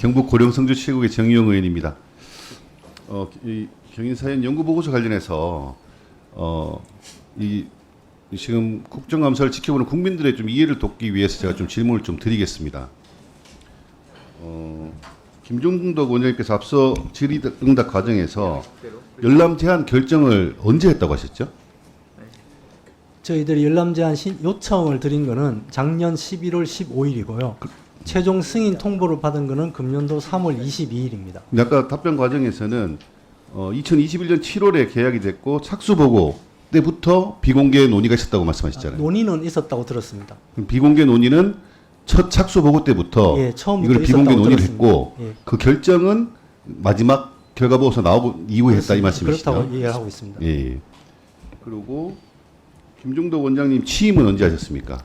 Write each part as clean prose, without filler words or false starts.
경북 고령성주 최고의 정의용 의원입니다. 이 경인사연 연구보고서 관련해서 이 지금 국정감사를 지켜보는 국민들의 좀 이해를 돕기 위해서 제가 좀 질문을 좀 드리겠습니다. 김종덕 원장님께서 앞서 질의응답 과정에서 열람 제한 결정을 언제 했다고 하셨죠? 저희들이 열람 제한 요청을 드린 거는 작년 11월 15일이고요. 최종 승인 통보를 받은 거는 금년도 3월 22일입니다. 아까 답변 과정에서는 2021년 7월에 계약이 됐고 착수보고 때부터 비공개 논의가 있었다고 말씀하셨잖아요. 논의는 있었다고 들었습니다. 그럼 비공개 논의는 첫 착수보고 때부터 예, 처음부터 이걸 비공개 있었다고 논의를 들었습니다. 했고 예. 그 결정은 마지막 결과보고서 나오고 이후에 했다 이 말씀이시죠? 그렇다고 이해를 하고 있습니다. 예. 그리고 김종덕 원장님 취임은 언제 하셨습니까?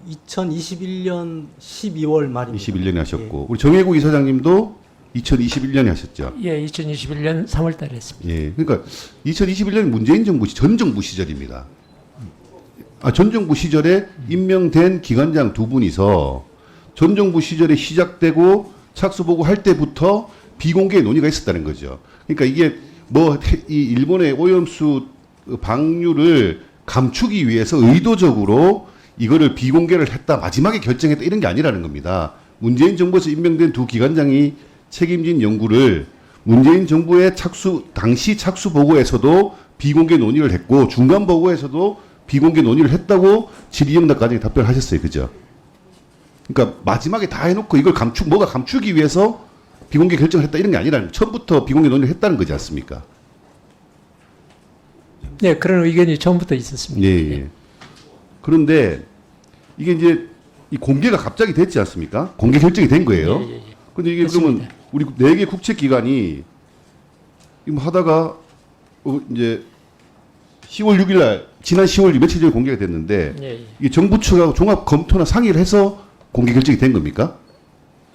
2021년 12월 말입니다. 21년에 하셨고 우리 정혜구 이사장님도 2021년에 하셨죠? 예, 2021년 3월 달에 했습니다. 예. 그러니까 2021년 문재인 정부 전 정부 시절입니다. 전 정부 시절에 임명된 기관장 두 분이서 전 정부 시절에 시작되고 착수보고 할 때부터 비공개 논의가 있었다는 거죠. 그러니까 이게 뭐 이 일본의 오염수 방류를 감추기 위해서 의도적으로 이거를 비공개를 했다 마지막에 결정했다 이런 게 아니라는 겁니다. 문재인 정부에서 임명된 두 기관장이 책임진 연구를 문재인 정부의 당시 착수 보고에서도 비공개 논의를 했고 중간 보고에서도 비공개 논의를 했다고 질의응답 과정에 답변하셨어요, 그죠? 그러니까 마지막에 다 해놓고 이걸 뭐가 감추기 위해서 비공개 결정을 했다 이런 게 아니라는 처음부터 비공개 논의를 했다는 거지 않습니까? 네, 그런 의견이 처음부터 있었습니다. 예, 예. 그런데 이게 이제 이 공개가 갑자기 됐지 않습니까? 공개 결정이 된 거예요. 예, 예, 예. 근데 이게 됐습니다. 그러면 우리 4개 국책기관이 이거 하다가 이제 10월 6일 날 지난 10월 며칠 전에 공개가 됐는데 예, 예. 이게 정부 측하고 종합 검토나 상의를 해서 공개 결정이 된 겁니까?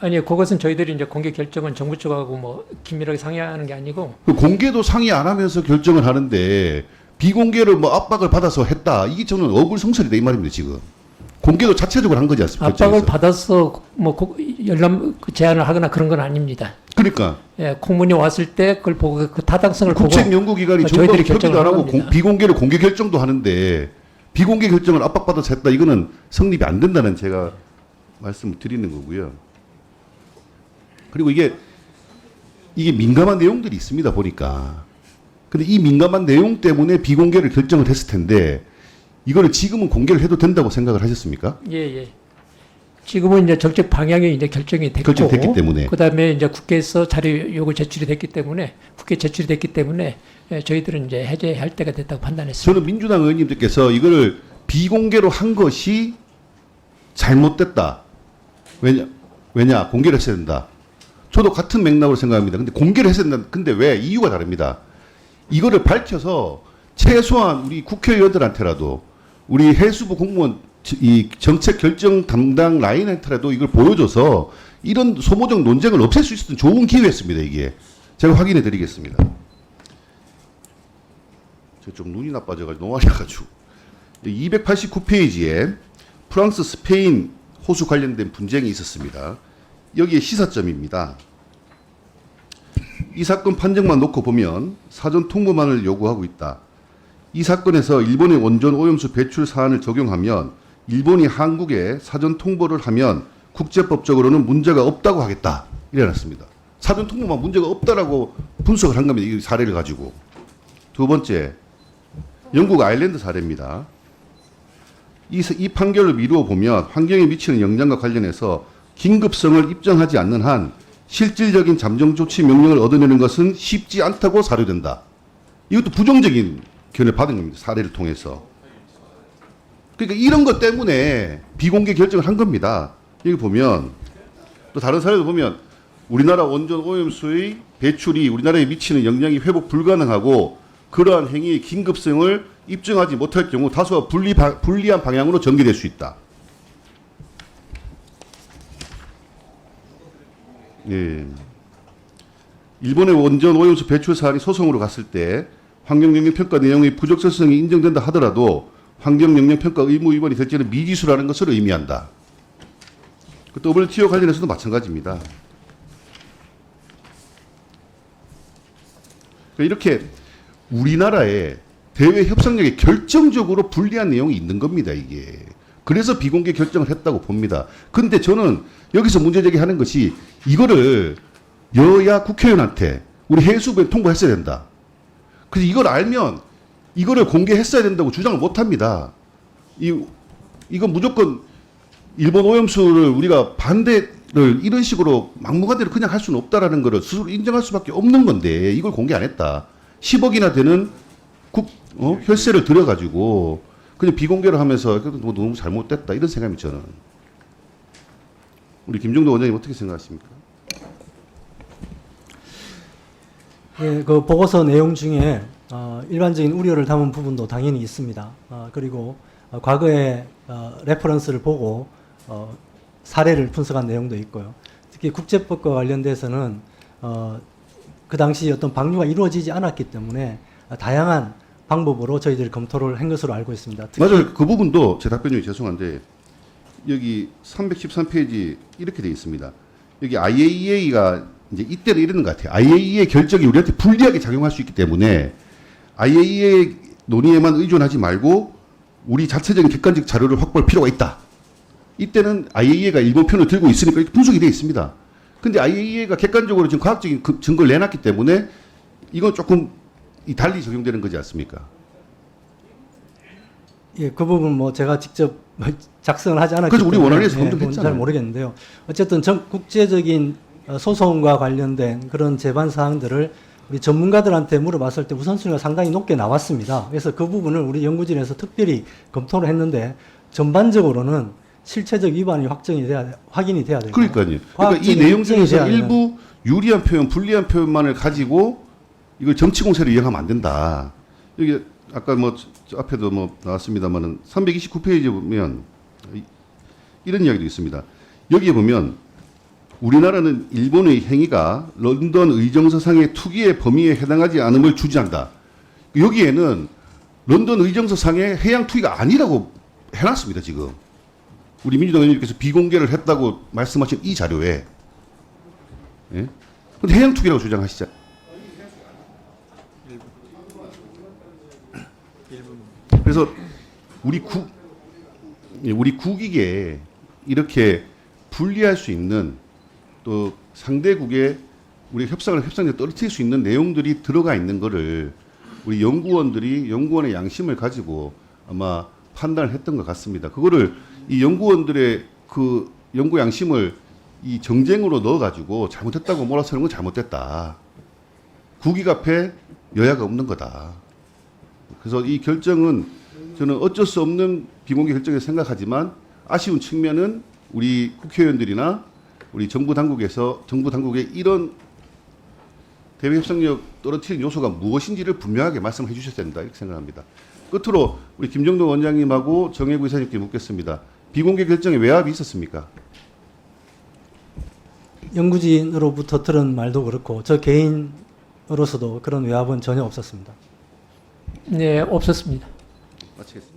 아니요, 그것은 저희들이 이제 공개 결정은 정부 쪽하고 뭐 긴밀하게 상의하는 게 아니고 그 공개도 상의 안 하면서 결정을 하는데 비공개를 뭐 압박을 받아서 했다. 이게 저는 어불성설이다 이 말입니다 지금. 공개도 자체적으로 한 거지 않습니까? 압박을 결정에서. 받아서 뭐 열람 제한을 하거나 그런 건 아닙니다. 그러니까 예, 공문이 왔을 때 그걸 보고 그 타당성을 보고 국책연구기관이 저희들이 정부하고 협의도 결정을 안 하고 한 겁니다. 비공개로 공개 결정도 하는데 비공개 결정을 압박받아서 했다. 이거는 성립이 안 된다는 제가 말씀을 드리는 거고요. 그리고 이게 민감한 내용들이 있습니다 보니까. 근데 이 민감한 내용 때문에 비공개를 결정을 했을 텐데 이거를 지금은 공개를 해도 된다고 생각을 하셨습니까? 예, 예. 지금은 이제 정책 방향이 이제 결정이 됐고, 결정됐기 때문에. 그다음에 이제 국회에서 자료 요구 제출이 됐기 때문에 예, 저희들은 이제 해제할 때가 됐다고 판단했습니다. 저는 민주당 의원님들께서 이거를 비공개로 한 것이 잘못됐다. 왜냐? 공개를 했어야 된다. 저도 같은 맥락으로 생각합니다. 근데 공개를 했어야 된다. 근데 왜? 이유가 다릅니다. 이거를 밝혀서 최소한 우리 국회의원들한테라도 우리 해수부 공무원 이 정책 결정 담당 라인한테라도 이걸 보여줘서 이런 소모적 논쟁을 없앨 수 있었던 좋은 기회였습니다. 이게 제가 확인해 드리겠습니다. 제가 좀 눈이 나빠져가지고 너무 많아가지고 289페이지에 프랑스 스페인 호수 관련된 분쟁이 있었습니다. 여기에 시사점입니다. 이 사건 판정만 놓고 보면 사전 통보만을 요구하고 있다. 이 사건에서 일본의 원전 오염수 배출 사안을 적용하면 일본이 한국에 사전 통보를 하면 국제법적으로는 문제가 없다고 하겠다. 이래놨습니다. 사전 통보만 문제가 없다라고 분석을 한 겁니다. 이 사례를 가지고. 두 번째, 영국 아일랜드 사례입니다. 이 판결을 미루어 보면 환경에 미치는 영향과 관련해서 긴급성을 입증하지 않는 한 실질적인 잠정 조치 명령을 얻어내는 것은 쉽지 않다고 사료된다. 이것도 부정적인 견해를 받은 겁니다. 사례를 통해서. 그러니까 이런 것 때문에 비공개 결정을 한 겁니다. 여기 보면 또 다른 사례도 보면 우리나라 원전 오염수의 배출이 우리나라에 미치는 영향이 회복 불가능하고 그러한 행위의 긴급성을 입증하지 못할 경우 다소가 불리한 방향으로 전개될 수 있다. 예. 일본의 원전 오염수 배출 사안이 소송으로 갔을 때 환경영향평가 내용의 부적절성이 인정된다 하더라도 환경영향평가 의무 위반이 될지는 미지수라는 것을 의미한다. 그 WTO 관련해서도 마찬가지입니다. 그러니까 이렇게 우리나라의 대외 협상력에 결정적으로 불리한 내용이 있는 겁니다, 이게. 그래서 비공개 결정을 했다고 봅니다. 근데 저는 여기서 문제 제기하는 것이 이거를 여야 국회의원한테 우리 해수부에 통보했어야 된다. 그래서 이걸 알면 이거를 공개했어야 된다고 주장을 못 합니다. 이건 무조건 일본 오염수를 우리가 반대를 이런 식으로 막무가내로 그냥 할 수는 없다라는 거를 스스로 인정할 수밖에 없는 건데 이걸 공개 안 했다. 10억이나 되는 혈세를 들여가지고 그냥 비공개를 하면서 너무 잘못됐다 이런 생각이 저는. 우리 김종도 원장님 어떻게 생각하십니까? 예, 그 보고서 내용 중에 일반적인 우려를 담은 부분도 당연히 있습니다. 그리고 과거의 레퍼런스를 보고 사례를 분석한 내용도 있고요. 특히 국제법과 관련돼서는 그 당시 어떤 방류가 이루어지지 않았기 때문에 다양한 방법으로 저희들이 검토를 한 것으로 알고 있습니다. 맞아요. 그 부분도 제 답변 중에 죄송한데 여기 313페이지 이렇게 돼 있습니다. 여기 IAEA가 이제 이때는 이러는 것 같아요. IAEA 결정이 우리한테 불리하게 작용할 수 있기 때문에 IAEA 논의에만 의존하지 말고 우리 자체적인 객관적 자료를 확보할 필요가 있다. 이때는 IAEA가 일본 편을 들고 있으니까 이렇게 분석이 되어 있습니다. 근데 IAEA가 객관적으로 지금 과학적인 증거를 내놨기 때문에 이건 조금 달리 적용되는 거지 않습니까? 예, 그 부분 뭐 제가 직접 작성을 하지 않았기 그래서 우리 때문에 원안에서 검토했잖아요. 잘 모르겠는데요. 어쨌든 국제적인 소송과 관련된 그런 제반 사항들을 우리 전문가들한테 물어봤을 때 우선순위가 상당히 높게 나왔습니다. 그래서 그 부분을 우리 연구진에서 특별히 검토를 했는데 전반적으로는 실체적 위반이 확인이 돼야 되고 그러니까요. 그러니까 이 내용 중에서 일부 유리한 표현, 불리한 표현만을 가지고 이걸 정치 공세를 이용하면 안 된다. 여기 아까 뭐 앞에도 뭐 나왔습니다만은 329페이지에 보면 이런 이야기도 있습니다. 여기에 보면 우리나라는 일본의 행위가 런던 의정서상의 투기의 범위에 해당하지 않음을 주장한다. 여기에는 런던 의정서상의 해양 투기가 아니라고 해놨습니다, 지금. 우리 민주당 의원님께서 비공개를 했다고 말씀하신 이 자료에. 예? 근데 해양 투기라고 주장하시죠. 그래서 우리 국익에 이렇게 불리할 수 있는 또 상대국의 우리 협상에 떨어뜨릴 수 있는 내용들이 들어가 있는 거를 우리 연구원의 양심을 가지고 아마 판단을 했던 것 같습니다. 그거를 이 연구원들의 그 연구 양심을 이 정쟁으로 넣어가지고 잘못했다고 몰아서는 건 잘못됐다. 국익 앞에 여야가 없는 거다. 그래서 이 결정은 저는 어쩔 수 없는 비공개 결정을 생각하지만 아쉬운 측면은 우리 국회의원들이나 우리 정부 당국의 이런 대외 협상력 떨어뜨리는 요소가 무엇인지를 분명하게 말씀해 주셔야 된다 이렇게 생각합니다. 끝으로 우리 김정도 원장님하고 정혜구 이사님께 묻겠습니다. 비공개 결정에 외압이 있었습니까? 연구진으로부터 들은 말도 그렇고 저 개인으로서도 그런 외압은 전혀 없었습니다. 네, 없었습니다. 마치겠습니다.